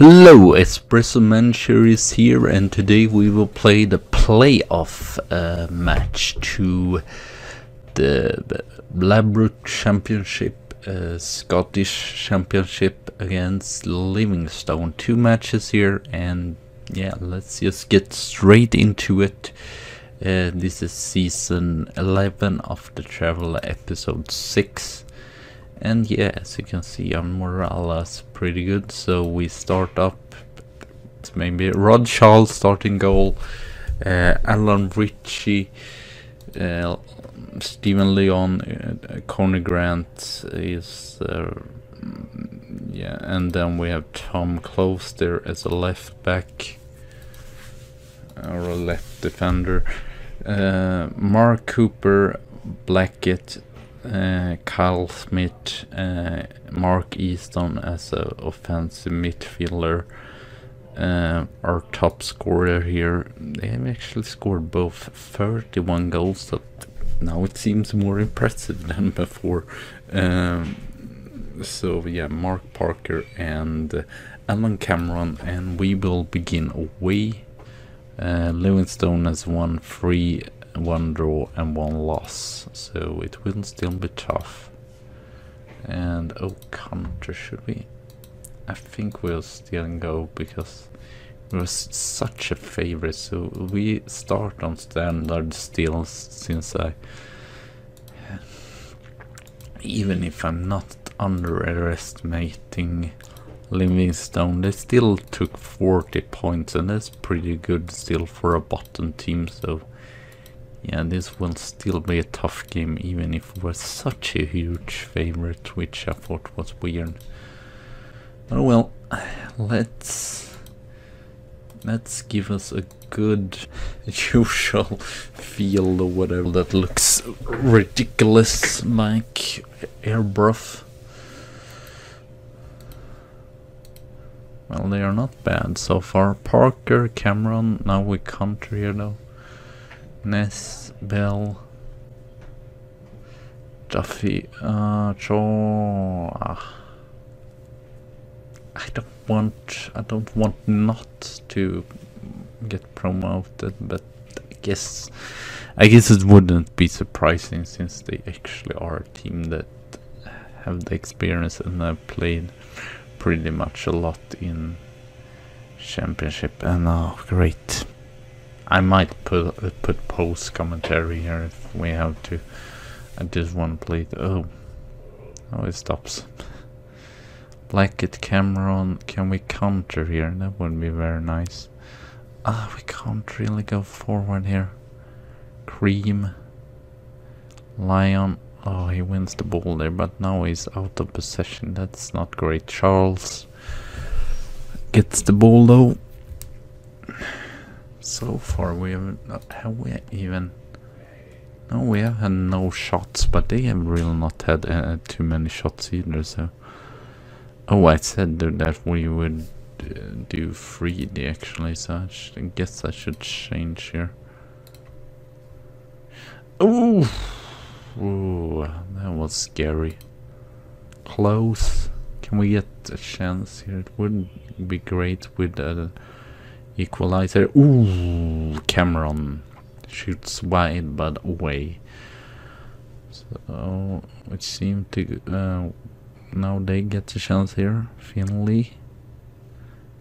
Hello, Espresso Manager is here, and today we will play the playoff match to the LLM Championship, Scottish Championship against Livingston. 2 matches here, and yeah, let's just get straight into it. This is season 11 of the Traveller, episode 6. And yeah, as you can see, our morale is pretty good. So we start up. It's maybe Rod Charles starting goal, Alan Ritchie, Stephen Leon, Conor Grant is yeah, and then we have Tom Close there as a left back or a left defender. Mark Cooper, Blackett, Kyle Smith, Mark Easton as an offensive midfielder. Our top scorer here, they have actually scored both 31 goals, so now it seems more impressive than before. So yeah, Mark Parker and Alan Cameron, and we will begin away. Livingston has 1 free, 1 draw and 1 loss, so it will still be tough. And counter, should we? I think we'll still go because it was such a favorite. So we start on standard still, since even if I'm not underestimating Livingston, they still took 40 points, and that's pretty good still for a bottom team. So yeah, this will still be a tough game, even if it was such a huge favorite, which I thought was weird. Oh well, let's give us a good usual field or whatever that looks ridiculous, like airbrush. Well, they are not bad so far. Parker, Cameron, now we counter here though. Ness, Bell, Duffy, I don't want not to get promoted, but I guess it wouldn't be surprising, since they actually are a team that have the experience and have played pretty much a lot in Championship. And great. I might put post commentary here if we have to. I just want to play the it stops. Blackett, Cameron, can we counter here? That would be very nice. We can't really go forward here. Cream, Lion, he wins the ball there, but now he's out of possession. That's not great. Charles gets the ball though. So far we have had no shots, but they have really not had too many shots either. So I said that we would do 3D actually, so I guess I should change here. Ooh, that was scary. Close. Can we get a chance here? It would be great with a equalizer. Ooh, Cameron shoots wide but away. So it seemed to now they get a chance here. Finley,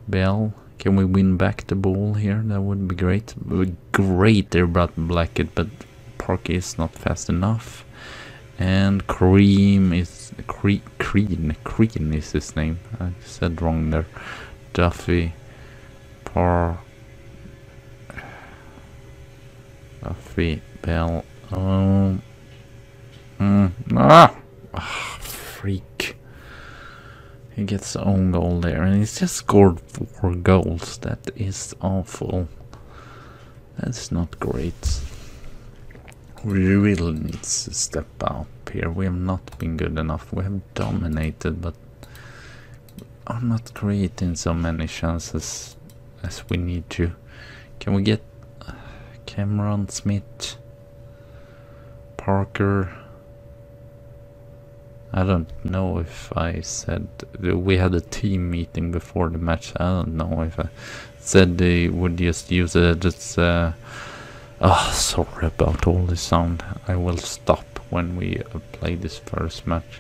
Bell, can we win back the ball here? That would be great. Great there, Blackett, but Parker is not fast enough. And Cream is Crean is his name. I said wrong there. Duffy, Duffy, Bell. Freak. He gets his own goal there, and he's just scored 4 goals. That is awful. That's not great. We really need to step up here. We have not been good enough. We have dominated, but are not creating so many chances as we need to. Can we get Cameron, Smith, Parker? I don't know if I said we had a team meeting before the match. I don't know if I said they would just use it. It's sorry about all the sound. I will stop when we play this first match.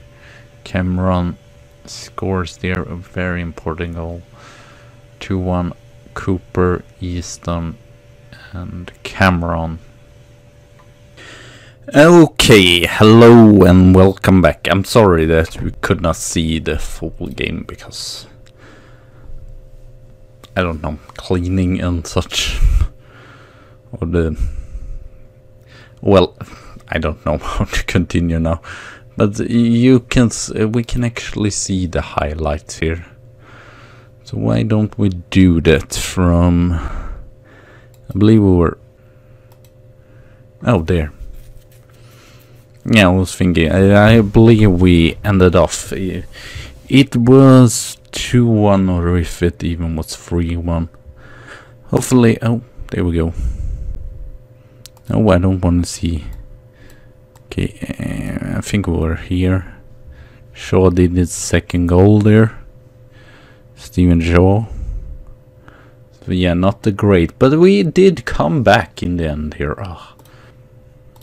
Cameron scores there a very important goal. 2-1. Cooper, Easton, and Cameron. Okay, hello and welcome back. I'm sorry that we could not see the full game because I don't know, cleaning and such, or well, I don't know how to continue now, but we can actually see the highlights here. So why don't we do that from, I believe we were, oh there. Yeah, I was thinking, I believe we ended off, it was 2-1 or if it even was 3-1. Hopefully, oh, there we go. Oh, I don't want to see. Okay, I think we were here. Shaw did his second goal there. Steven Shaw. So yeah, not the great, but we did come back in the end here. Oh,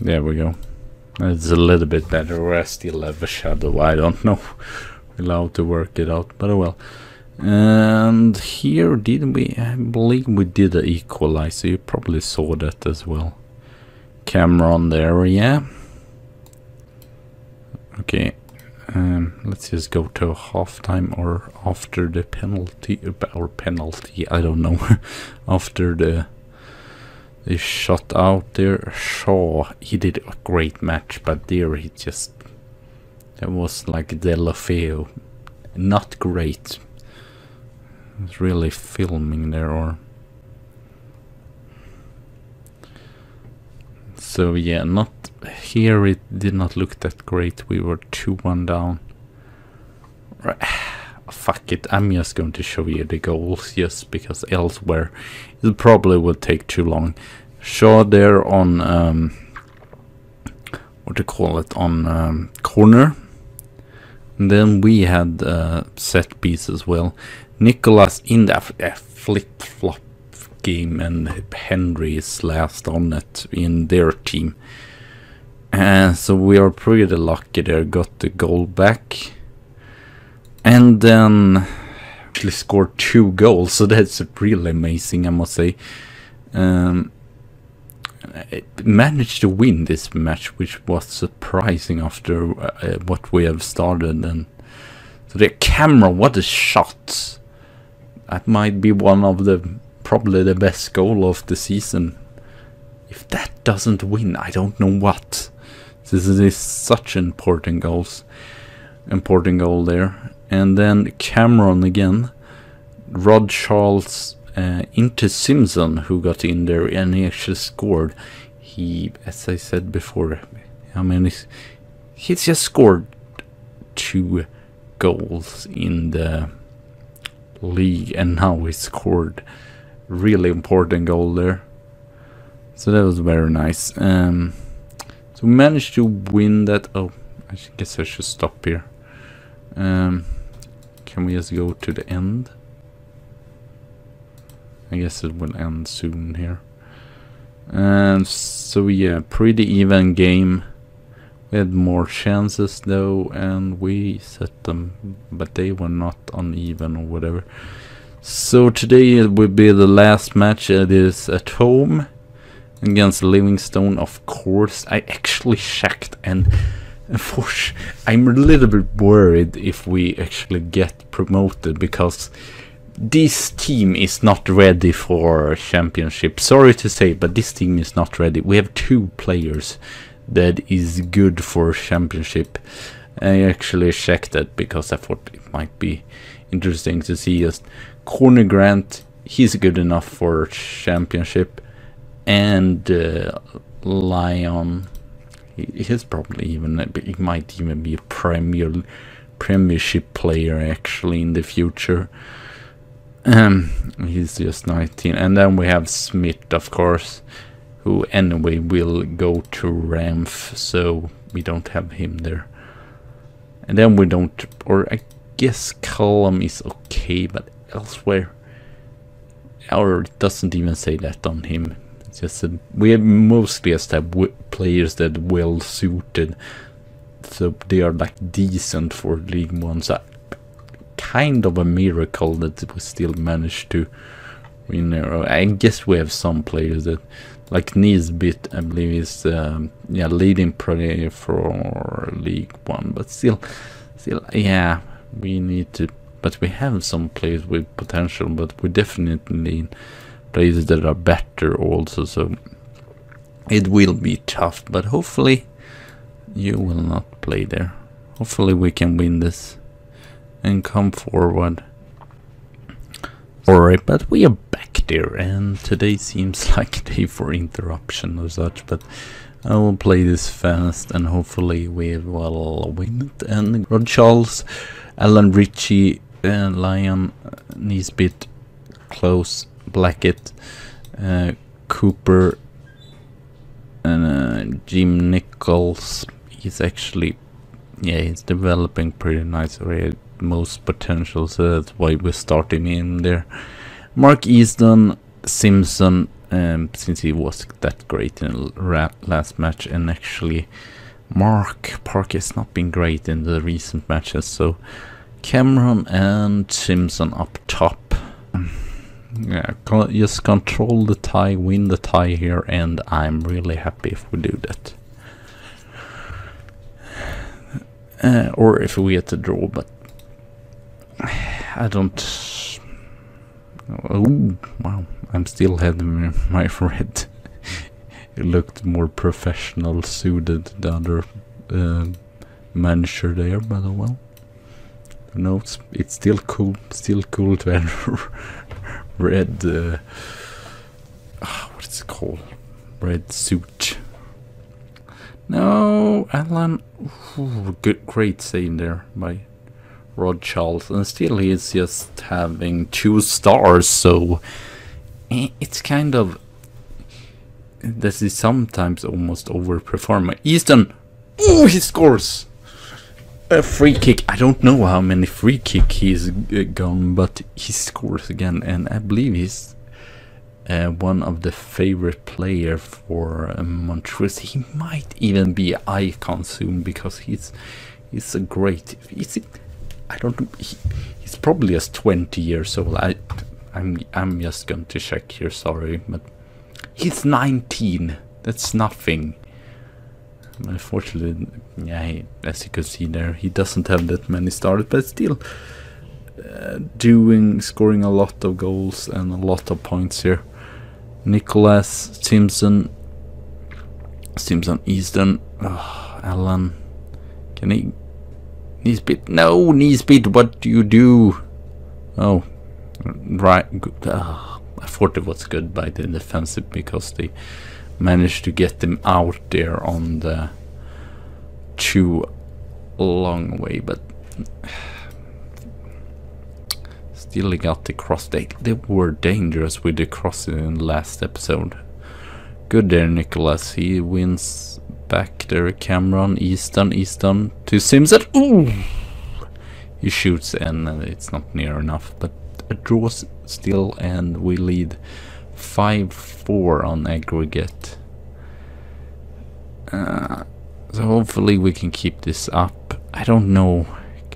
there we go. It's a little bit better, or I still have a shadow, I don't know. We'll have to work it out, but oh well. And here did we, I believe we did an equalizer, you probably saw that as well. Cameron there, yeah. Okay, let's just go to halftime or after the penalty, or penalty, I don't know. After the shot out there. Shaw, he did a great match, but there he just, that was like Delafeo, not great. It's really filming there, or so yeah, not here, it did not look that great. We were 2-1 down. Fuck it, I'm just going to show you the goals just because elsewhere it probably would take too long. Shaw there on what do you call it, on corner, and then we had set piece as well. Nicholas in the flip-flop game, and Henry is last on it in their team, and so we are pretty lucky there, got the goal back. And then actually scored 2 goals, so that's really amazing, I must say. Managed to win this match, which was surprising after what we have started. And so the camera, what a shot! That might be one of the, probably the best goal of the season. If that doesn't win, I don't know what. This is such an important goal there. And then Cameron again, Rod Charles into Simpson, who got in there, and he actually scored. He, as I said before, I mean, he's just scored 2 goals in the league, and now he scored really important goal there. So that was very nice. So we managed to win that. Oh, I guess I should stop here. Can we just go to the end? I guess it will end soon here. And so yeah, pretty even game. We had more chances though, and we set them, but they were not uneven or whatever. So today it will be the last match. It is at home against Livingston, of course. I actually checked, and I'm a little bit worried if we actually get promoted, because this team is not ready for championship. Sorry to say, but this team is not ready. We have 2 players that is good for championship. I actually checked that because I thought it might be interesting to see. Just Corner Grant, he's good enough for championship, and Lion, he's probably even, he might even be a premiership player actually in the future. He's just 19. And then we have Smith, of course, who anyway will go to Ramf, so we don't have him there. And then we don't, or I guess Column is okay, but elsewhere, or it doesn't even say that on him. It's just we mostly just have players that well suited, so they are like decent for League One. So kind of a miracle that we still managed to win. I guess we have some players that, like Nisbet, I believe is leading player for League One, but still, yeah, we need to. But we have some players with potential, but we definitely need players that are better also. So it will be tough, but hopefully you will not play there. Hopefully we can win this and come forward. Alright, but we are back there, and today seems like a day for interruption or such, but I will play this fast and hopefully we will win it. And Rod Charles, Alan Ritchie, Lion, Nisbet, Close, Blackett, Cooper, and Jim Nichols. He's actually, yeah, he's developing pretty nice. He had most potential, so that's why we're starting in there. Mark Easton, Simpson, since he was that great in the last match, and actually Mark Park has not been great in the recent matches, so Cameron and Simpson up top. Yeah, just control the tie, win the tie here, and I'm really happy if we do that. Or if we get to draw, but I don't. Oh wow! I'm still having my red. It looked more professional suited the other manager there, but well. No, it's still cool. Still cool to have red. What is it called? Red suit. No, Alan. Ooh, great save there by Rod Charles, and still he is just having 2 stars. So it's kind of, this is sometimes almost overperforming. Easton. Oh, he scores. A free kick. I don't know how many free kick he's gone, but he scores again, and I believe he's one of the favorite player for Montrose. He might even be an icon soon, because he's a great. I don't know. He's probably just 20 years old. I'm just going to check here. Sorry, but he's 19. That's nothing. Unfortunately, yeah, as you can see there, he doesn't have that many starters, but still scoring a lot of goals and a lot of points here. Nicholas, Simpson, Easton, Alan, can he? Nisbet, no, Nisbet, what do you do? Oh, right, good. I thought it was good by the defensive, because they managed to get them out there on the too long way, but still he got the cross. They were dangerous with the cross in the last episode. Good there, Nicholas. He wins back there. Cameron, Easton to Simpson. Ooh! He shoots and it's not near enough, but a draw still, and we lead 5-4 on aggregate. So hopefully we can keep this up. I don't know.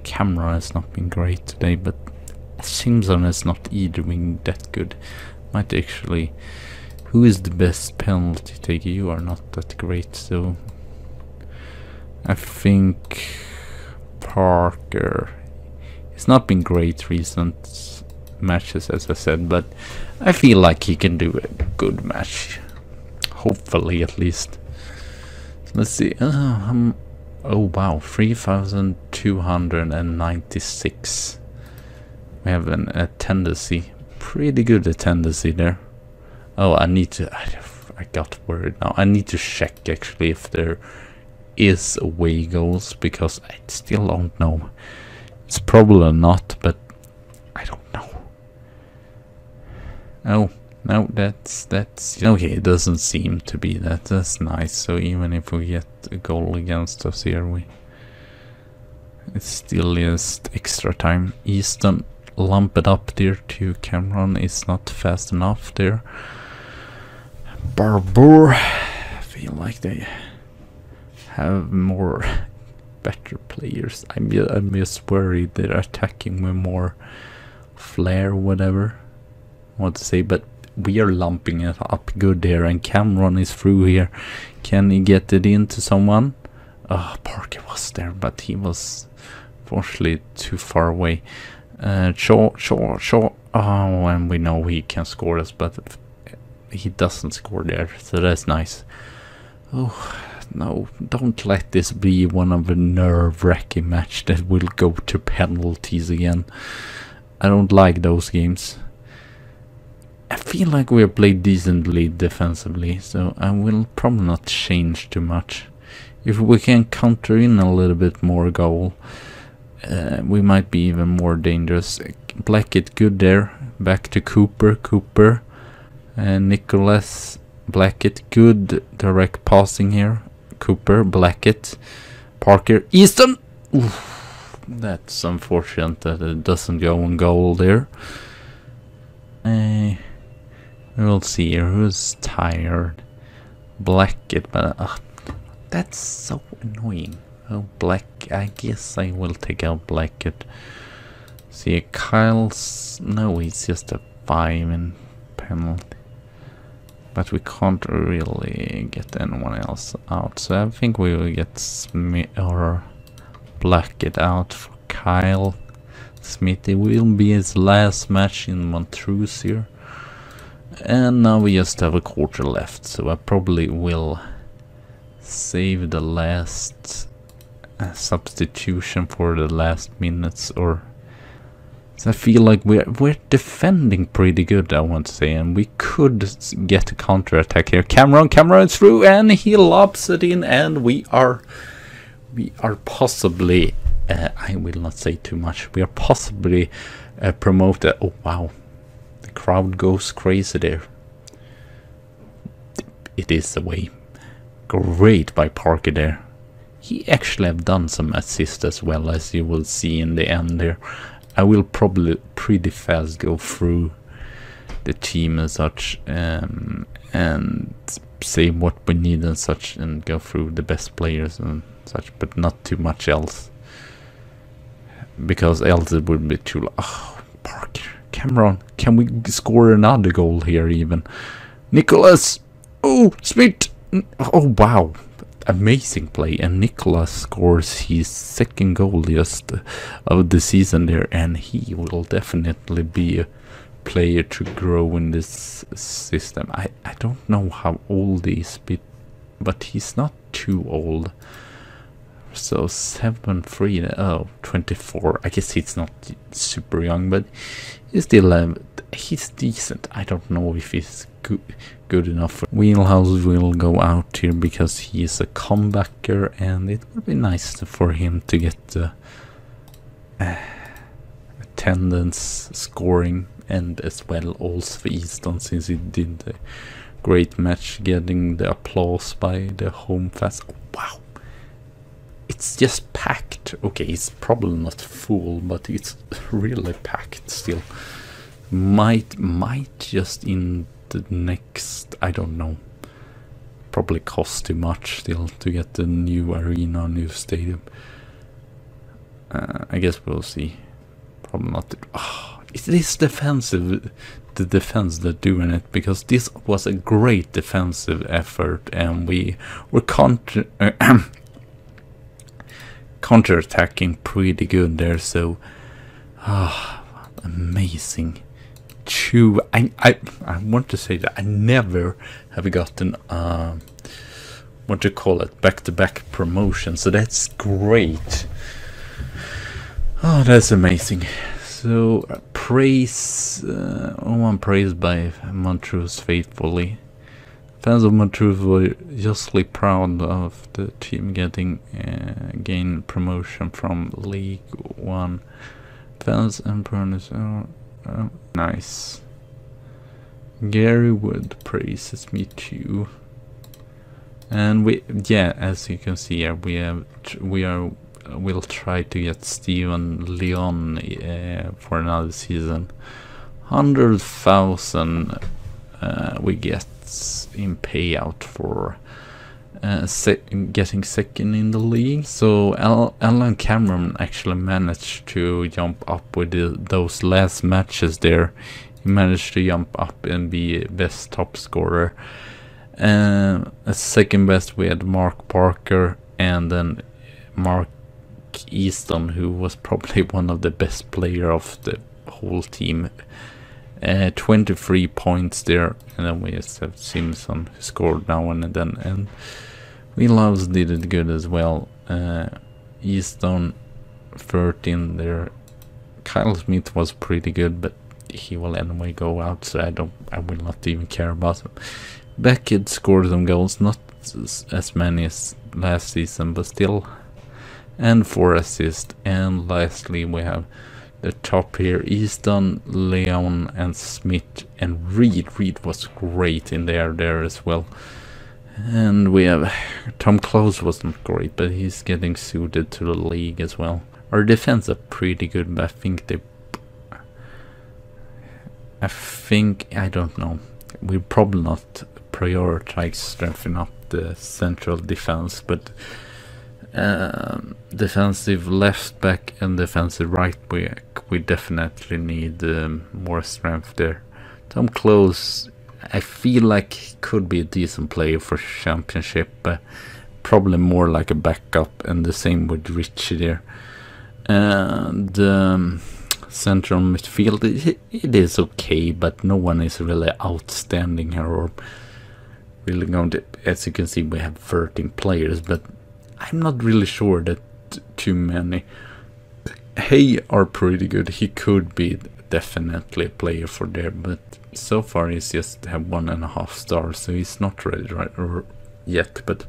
Camera has not been great today, but Simpson has not either been that good. Might actually. Who is the best penalty taker? You are not that great, so I think Parker. It's not been great recent matches, as I said, but I feel like he can do a good match. Hopefully, at least. So let's see. Oh wow, 3,296. We have a tendency, pretty good tendency there. Oh, I need to. I got worried now. I need to check actually if there is away goals, because I still don't know. It's probably not, but I don't know. Oh no, that's okay. It doesn't seem to be that. That's nice. So even if we get a goal against us here, It's still just extra time. Easton lump it up there to Cameron. It's not fast enough there. Barbour, I feel like they have more better players. I'm just worried they're attacking with more flair, whatever I want to say, but we are lumping it up good there, and Cameron is through here. Can he get it into someone? Oh, Parker was there, but he was fortunately too far away. Shaw. Oh, and we know he can score us, but he doesn't score there, so that's nice. Oh, no, don't let this be one of a nerve-wracking match that will go to penalties again. I don't like those games. I feel like we have played decently defensively, so I will probably not change too much. If we can counter in a little bit more goal, we might be even more dangerous. Blackett good there. Back to Cooper. And Nicholas. Blackett good. Direct passing here. Cooper. Blackett. Parker. Easton! Oof, that's unfortunate that it doesn't go on goal there. We'll see here who's tired. Blackett, but that's so annoying. Oh, I guess I will take out Blackett. See, Kyle's... No, he's just a 5 in penalty. But we can't really get anyone else out. So I think we will get Smith or Blackett out for Kyle. Smith, it will be his last match in Montrose here. And now we just have a quarter left. So I probably will save the last substitution for the last minutes, or so I feel like we're defending pretty good, I want to say, and we could get a counter attack here. Cameron is through, and he lobs it in, and we are possibly I will not say too much. We are possibly promoted. Oh wow, the crowd goes crazy there. It is away. Great by Parker there. He actually have done some assists as well, as you will see in the end there. I will probably pretty fast go through the team and such, and say what we need and such, and go through the best players and such, but not too much else, because else it would be too long. Oh, Parker, Cameron, can we score another goal here even? Nicholas! Oh, Smith! Oh wow, amazing play, and Nicholas scores his second goal just of the season there, and he will definitely be a player to grow in this system. I don't know how old he is, but he's not too old. So 7-3, oh, 24. I guess he's not super young, but he's still he's decent. I don't know if he's good enough. Wheelhouse will go out here because he is a comebacker, and it would be nice for him to get the attendance scoring, and as well also for Easton, since he did a great match, getting the applause by the home fans. Oh, wow, it's just packed. Okay, it's probably not full, but it's really packed still. Might just in the next, I don't know, probably cost too much still to get the new arena, new stadium. I guess we'll see. Probably not. It is defensive, the defense that doing it, because this was a great defensive effort, and we were counter-attacking pretty good there. So amazing. I want to say that I never have gotten what do you call it, back-to-back promotion, so that's great. Oh, that's amazing. So praise, one praise by Montrose faithfully. Fans of Montrose were justly proud of the team getting gain promotion from League 1. Fans and partners are nice. Gary Wood praises me too. And yeah, as you can see here, we are we'll try to get Steven Leon for another season. 100,000 we get in payout for getting second in the league. So Alan Cameron actually managed to jump up with those last matches there. He managed to jump up and be best top scorer. As second best we had Mark Parker, and then Mark Easton, who was probably one of the best player of the whole team. 23 points there, and then we just have Simpson who scored now and then, and Wheelhouse did it good as well. Easton 13 there. Kyle Smith was pretty good, but he will anyway go out, so I will not even care about him. Beckett scored some goals, not as many as last season, but still, and 4 assists. And lastly we have the top here: Easton, Leon, and Smith, and Reed. Reed was great in there as well. And we have Tom Close wasn't great, but he's getting suited to the league as well. Our defense are pretty good, but I don't know. We'll probably not prioritize strengthening up the central defense, but defensive left back and defensive right back, we definitely need more strength there. Tom Close, I feel like he could be a decent player for Championship, but probably more like a backup, and the same with Richie there. And central midfield, it is okay, but no one is really outstanding here or really going to. As you can see, we have 13 players, but I'm not really sure that too many. Hay are pretty good. He could be definitely a player for there, but so far he's just have 1.5 stars, so he's not ready yet. But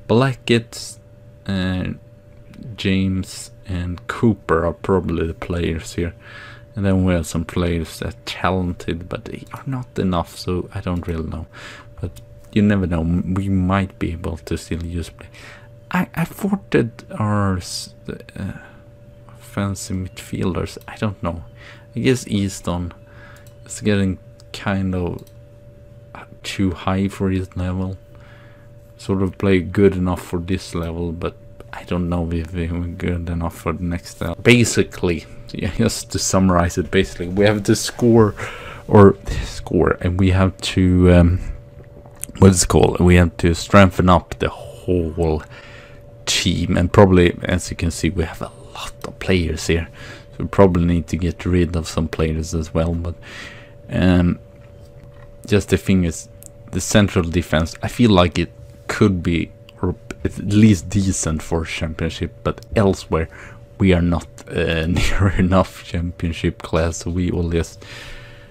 Blackett, James and Cooper are probably the players here, and then we have some players that are talented, but they are not enough, so I don't really know. But you never know, we might be able to still use play. I thought that our fancy midfielders, I don't know. I guess Easton is getting kind of too high for his level. Sort of play good enough for this level, but I don't know if we're good enough for the next level. Basically, yeah, just to summarize it, basically we have to score, and we have to we have to strengthen up the whole team, and probably, as you can see, we have a lot of players here, so we probably need to get rid of some players as well. But just the thing is, the central defense, I feel like it could be, or at least decent for Championship, but elsewhere we are not near enough Championship class, so we will just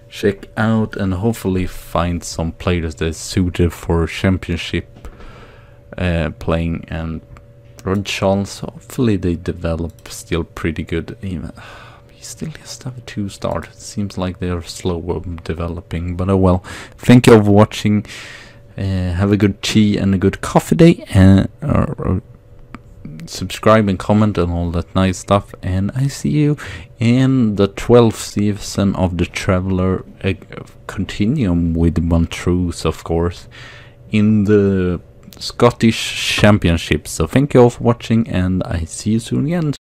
check out and hopefully find some players that is suited for Championship playing. And Rod Charles, hopefully they develop still pretty good. Even he still just have a 2-star. It seems like they are slow developing, but oh well. Thank you for watching. Have a good tea and a good coffee day, or subscribe and comment and all that nice stuff, and I see you in the 12th season of The Traveller, continuum with Montrose, of course, in the Scottish Championship. So thank you all for watching, and I see you soon again.